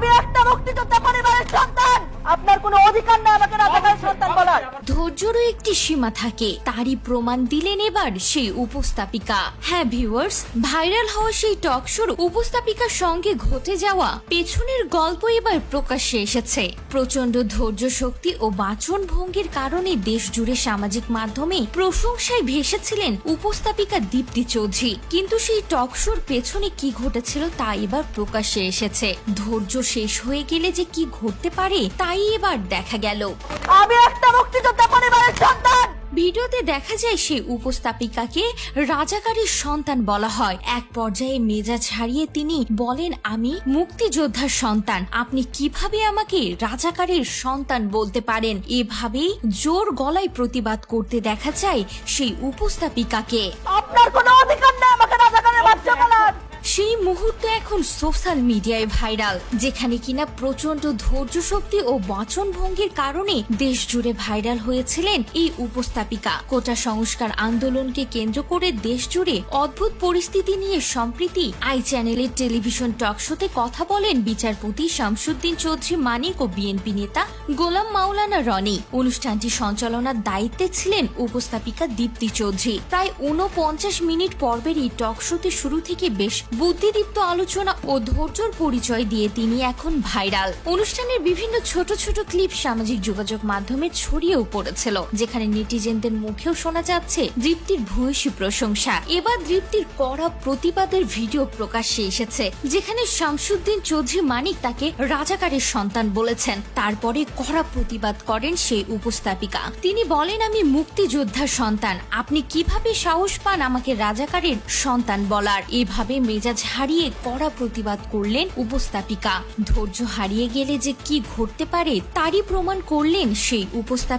আমি একটা মুক্তিযোদ্ধা পরিবারের সন্তান, আপনার কোনো অধিকার নেই আমাকে রাজাকারের সন্তান বলার। ধৈর্যেরও একটি সীমা থাকে, তারই প্রমাণ দিলেন এবার সেই উপস্থাপিকা। হ্যাঁ ভিউয়ার্স, ভাইরাল হওয়া সেই টক শোর উপস্থাপিকার সঙ্গে ঘটে যাওয়া পেছনের গল্প এবার প্রকাশ্যে এসেছে। প্রচন্ড ধৈর্য শক্তি ও বাচন ভঙ্গির কারণে দেশ জুড়ে সামাজিক মাধ্যমে প্রশংসায় ভেসেছিলেন উপস্থাপিকা দীপ্তি চৌধুরী। কিন্তু সেই টক শোর পেছনে কি ঘটেছিল তা এবার প্রকাশ্যে এসেছে। ধৈর্য শেষ হয়ে গেলে যে কি ঘটতে পারে তাই এবার দেখা গেল। আমি একটা মুক্তিযোদ্ধা পরিবারের সন্তান। ভিডিওতে দেখা যায় সেই উপস্থাপিকাকে রাজাকারের সন্তান বলা হয়। এক পর্যায়ে মেজাজ হারিয়ে তিনি বলেন, আমি মুক্তিযোদ্ধার সন্তান, আপনি কিভাবে আমাকে রাজাকারের সন্তান বলতে পারেন? এভাবেই জোর গলায় প্রতিবাদ করতে দেখা যায় সেই উপস্থাপিকাকে। আপনার কোনো অধিকার নেই আমাকে রাজাকারের বাচ্চা বলার। সেই মুহূর্ত এখন সোশ্যাল মিডিয়ায় ভাইরাল, যেখানে কিনা প্রচন্ড ধৈর্য শক্তি ও বচন ভঙ্গির কারণে দেশ জুড়ে ভাইরাল হয়েছিলেন এই উপস্থাপিকা। কোটা সংস্কার আন্দোলনকে কেন্দ্র করে দেশ জুড়ে অদ্ভুত পরিস্থিতি নিয়ে সম্প্রতি আই চ্যানেলের টেলিভিশন টক শোতে কথা বলেন বিচারপতি শামসুদ্দিন চৌধুরী মানিক ও বিএনপি নেতা গোলাম মাওলানা রনি। অনুষ্ঠানটি সঞ্চালনার দায়িত্বে ছিলেন উপস্থাপিকা দীপ্তি চৌধুরী। প্রায় ৪৯ মিনিট পর্বের এই টক শোতে শুরু থেকে বেশ বুদ্ধিদীপ্ত আলোচনা ও ধৈর্যের পরিচয় দিয়ে তিনি এখন ভাইরাল। অনুষ্ঠানের বিভিন্ন ছোট ছোট ক্লিপ সামাজিক যোগাযোগ মাধ্যমে ছড়িয়েও পড়েছিল, যেখানে নেটিজেনদের মুখেও শোনা যাচ্ছে দীপ্তির ভূয়সী প্রশংসা। এবার দীপ্তির কড়া প্রতিবাদের ভিডিও প্রকাশ্যে এসেছে, যেখানে শামসুদ্দিন চৌধুরী মানিক তাকে রাজাকারের সন্তান বলেছেন। তারপরে কড়া প্রতিবাদ করেন সেই উপস্থাপিকা। তিনি বলেন, আমি মুক্তিযোদ্ধার সন্তান, আপনি কিভাবে সাহস পান আমাকে রাজাকারের সন্তান বলার? এভাবে মেজাজ হারিয়ে কড়া প্রতিবাদ করলেন উপস্থাপিকা। ধৈর্য হারিয়ে গেলে যে কি ঘটতে পারে তারই প্রমাণ করলেন সেই উপস্থাপিকা।